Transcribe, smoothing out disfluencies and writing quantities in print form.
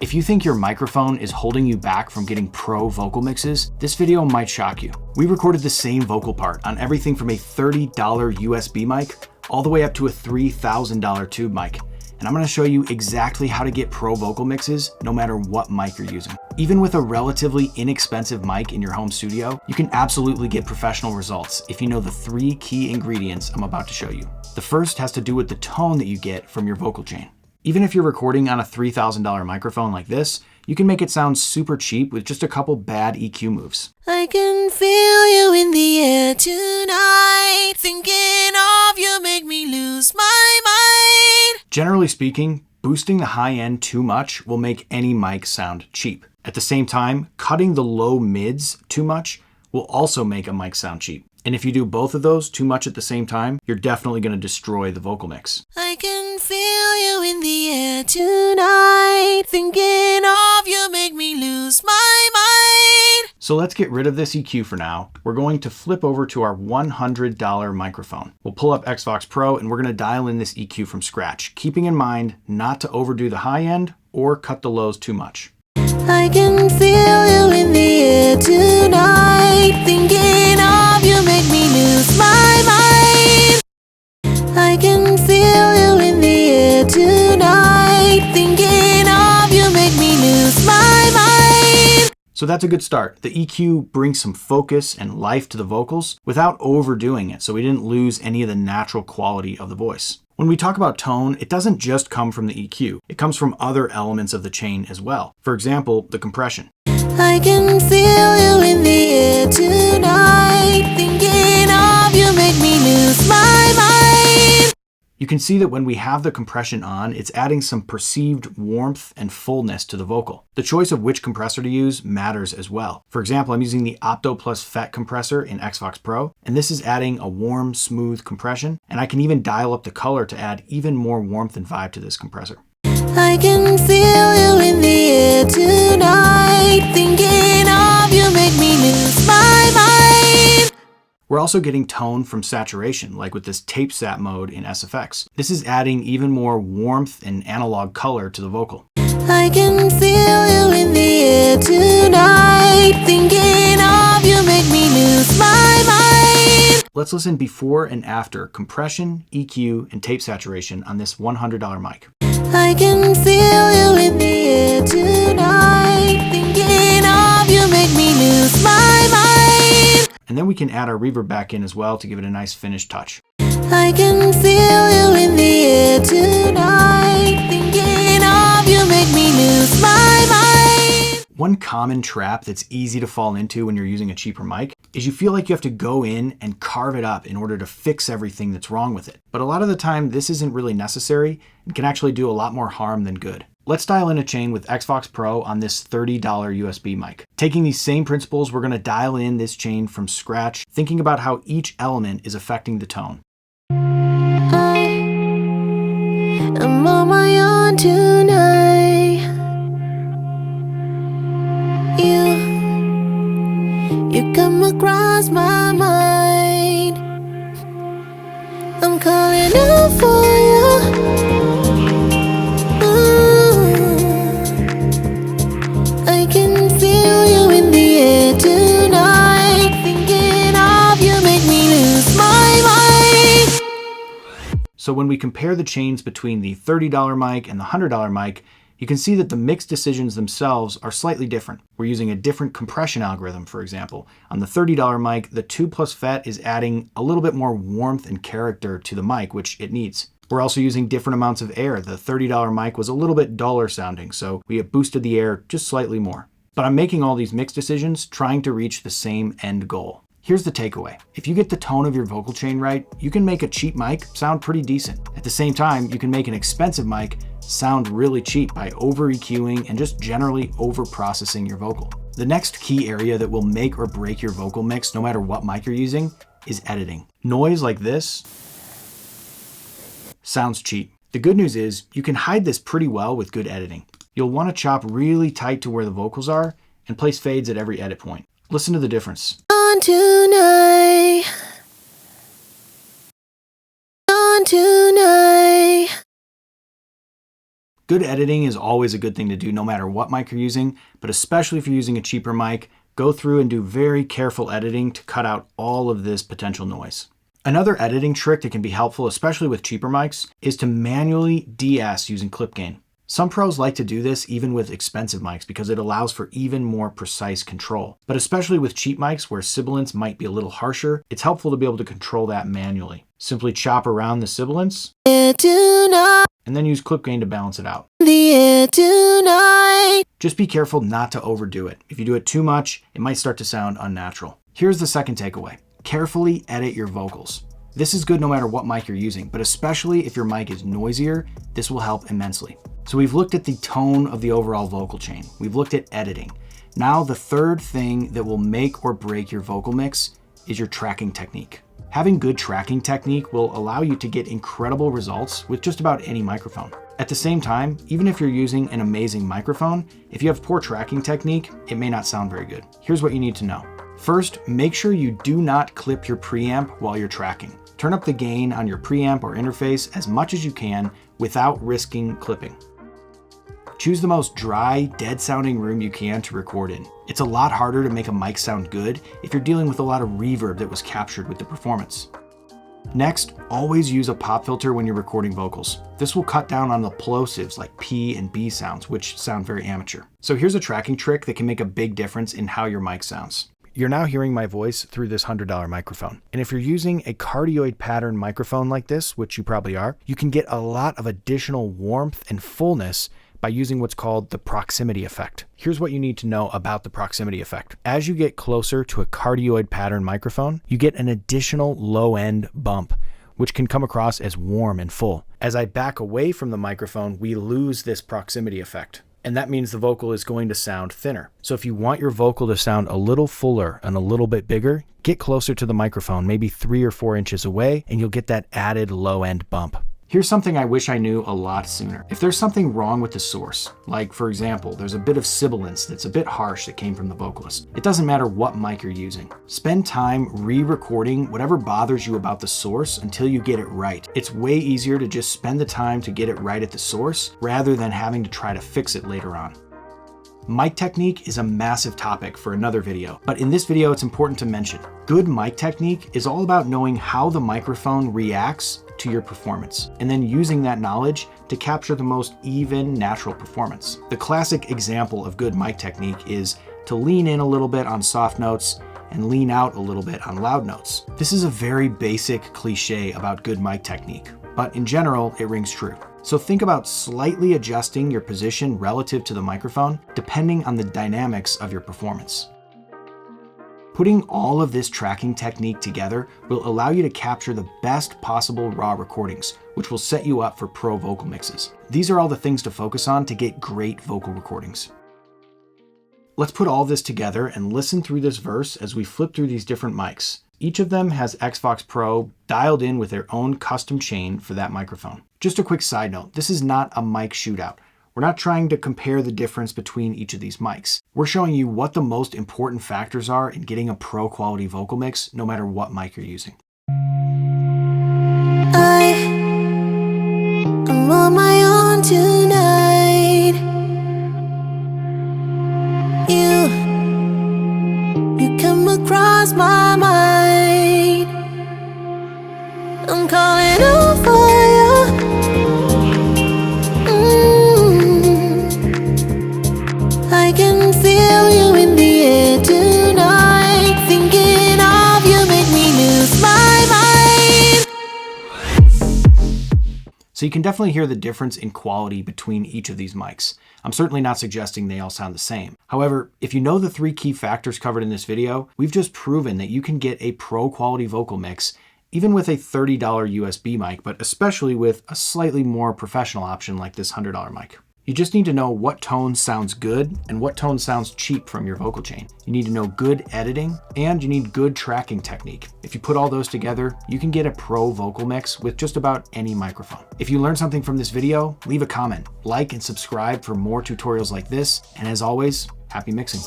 If you think your microphone is holding you back from getting pro vocal mixes, this video might shock you. We recorded the same vocal part on everything from a $30 USB mic all the way up to a $3,000 tube mic. And I'm gonna show you exactly how to get pro vocal mixes no matter what mic you're using. Even with a relatively inexpensive mic in your home studio, you can absolutely get professional results if you know the 3 key ingredients I'm about to show you. The first has to do with the tone that you get from your vocal chain. Even if you're recording on a $3,000 microphone like this, you can make it sound super cheap with just a couple bad EQ moves. I can feel you in the air tonight. Thinking of you make me lose my mind. Generally speaking, boosting the high end too much will make any mic sound cheap. At the same time, cutting the low mids too much will also make a mic sound cheap. And if you do both of those too much at the same time, you're definitely going to destroy the vocal mix. I can feel you in the air tonight. Thinking of you make me lose my mind. So let's get rid of this EQ for now. We're going to flip over to our $100 microphone. We'll pull up Xvox Pro and we're going to dial in this EQ from scratch, keeping in mind not to overdo the high end or cut the lows too much. I can feel you in the air tonight. Thinking of you make me lose my mind. I can feel you in the air tonight. Thinking of you make me lose my mind. So that's a good start. The EQ brings some focus and life to the vocals without overdoing it, so we didn't lose any of the natural quality of the voice. When we talk about tone, it doesn't just come from the EQ. It comes from other elements of the chain as well. For example, the compression. I can feel you in the air tonight. Thinking of you make me lose my mind. You can see that when we have the compression on, it's adding some perceived warmth and fullness to the vocal. The choice of which compressor to use matters as well. For example, I'm using the Opto Plus FET compressor in Xvox Pro, and this is adding a warm, smooth compression, and I can even dial up the color to add even more warmth and vibe to this compressor. I can feel you in the air tonight. Thinking of you make me lose my mind. We're also getting tone from saturation, like with this tape sat mode in SFX. This is adding even more warmth and analog color to the vocal. I can feel you in the air tonight. Thinking of you make me lose my mind. Let's listen before and after compression, EQ, and tape saturation on this $100 mic. I can feel you in the air tonight. Thinking of you make me lose my mind. And then we can add our reverb back in as well to give it a nice finished touch. I can feel you in the air tonight. Thinking of you make me lose my mind. One common trap that's easy to fall into when you're using a cheaper mic is you feel like you have to go in and carve it up in order to fix everything that's wrong with it. But a lot of the time, this isn't really necessary and can actually do a lot more harm than good. Let's dial in a chain with Xvox Pro on this $30 USB mic. Taking these same principles, we're going to dial in this chain from scratch, thinking about how each element is affecting the tone. I'm on my own tonight. You come across my mind. I'm calling out for you. I can feel you in the air tonight. Thinking of you make me lose my mind. So when we compare the chains between the $30 mic and the $100 mic, you can see that the mix decisions themselves are slightly different. We're using a different compression algorithm, for example. On the $30 mic, the 2 Plus FET is adding a little bit more warmth and character to the mic, which it needs. We're also using different amounts of air. The $30 mic was a little bit duller sounding, so we have boosted the air just slightly more. But I'm making all these mix decisions trying to reach the same end goal. Here's the takeaway. If you get the tone of your vocal chain right, you can make a cheap mic sound pretty decent. At the same time, you can make an expensive mic sound really cheap by over-EQing and just generally over-processing your vocal. The next key area that will make or break your vocal mix, no matter what mic you're using, is editing. Noise like this sounds cheap. The good news is you can hide this pretty well with good editing. You'll want to chop really tight to where the vocals are and place fades at every edit point. Listen to the difference. On tonight. On tonight. Good editing is always a good thing to do no matter what mic you're using, but especially if you're using a cheaper mic, go through and do very careful editing to cut out all of this potential noise. Another editing trick that can be helpful, especially with cheaper mics, is to manually de-ess using clip gain. Some pros like to do this even with expensive mics because it allows for even more precise control. But especially with cheap mics where sibilance might be a little harsher, it's helpful to be able to control that manually. Simply chop around the sibilance and then use clip gain to balance it out. Just be careful not to overdo it. If you do it too much, it might start to sound unnatural. Here's the second takeaway. Carefully edit your vocals. This is good no matter what mic you're using, but especially if your mic is noisier, this will help immensely. So we've looked at the tone of the overall vocal chain. We've looked at editing. Now the third thing that will make or break your vocal mix is your tracking technique. Having good tracking technique will allow you to get incredible results with just about any microphone. At the same time, even if you're using an amazing microphone, if you have poor tracking technique, it may not sound very good. Here's what you need to know. First, make sure you do not clip your preamp while you're tracking. Turn up the gain on your preamp or interface as much as you can without risking clipping. Choose the most dry, dead sounding room you can to record in. It's a lot harder to make a mic sound good if you're dealing with a lot of reverb that was captured with the performance. Next, always use a pop filter when you're recording vocals. This will cut down on the plosives like P and B sounds, which sound very amateur. So here's a tracking trick that can make a big difference in how your mic sounds. You're now hearing my voice through this $100 microphone. And if you're using a cardioid pattern microphone like this, which you probably are, you can get a lot of additional warmth and fullness by using what's called the proximity effect. Here's what you need to know about the proximity effect. As you get closer to a cardioid pattern microphone, you get an additional low end bump, which can come across as warm and full. As I back away from the microphone, we lose this proximity effect. And that means the vocal is going to sound thinner. So if you want your vocal to sound a little fuller and a little bit bigger, get closer to the microphone, maybe 3 or 4 inches away, and you'll get that added low end bump. Here's something I wish I knew a lot sooner. If there's something wrong with the source, like for example, there's a bit of sibilance that's a bit harsh that came from the vocalist, it doesn't matter what mic you're using. Spend time re-recording whatever bothers you about the source until you get it right. It's way easier to just spend the time to get it right at the source rather than having to try to fix it later on. Mic technique is a massive topic for another video, but in this video it's important to mention. Good mic technique is all about knowing how the microphone reacts to your performance, and then using that knowledge to capture the most even, natural performance. The classic example of good mic technique is to lean in a little bit on soft notes and lean out a little bit on loud notes. This is a very basic cliche about good mic technique, but in general, it rings true. So think about slightly adjusting your position relative to the microphone, depending on the dynamics of your performance. Putting all of this tracking technique together will allow you to capture the best possible raw recordings, which will set you up for pro vocal mixes. These are all the things to focus on to get great vocal recordings. Let's put all this together and listen through this verse as we flip through these different mics. Each of them has Xvox Pro dialed in with their own custom chain for that microphone. Just a quick side note, this is not a mic shootout. We're not trying to compare the difference between each of these mics. We're showing you what the most important factors are in getting a pro quality vocal mix, no matter what mic you're using. I'm on my own tonight. You come across my mind. I'm calling on fire. I can feel you in the air tonight. Thinking of you make me lose my mind. So you can definitely hear the difference in quality between each of these mics. I'm certainly not suggesting they all sound the same. However, if you know the 3 key factors covered in this video, we've just proven that you can get a pro quality vocal mix even with a $30 USB mic, but especially with a slightly more professional option like this $100 mic. You just need to know what tone sounds good and what tone sounds cheap from your vocal chain. You need to know good editing and you need good tracking technique. If you put all those together, you can get a pro vocal mix with just about any microphone. If you learned something from this video, leave a comment, like and subscribe for more tutorials like this. And as always, happy mixing.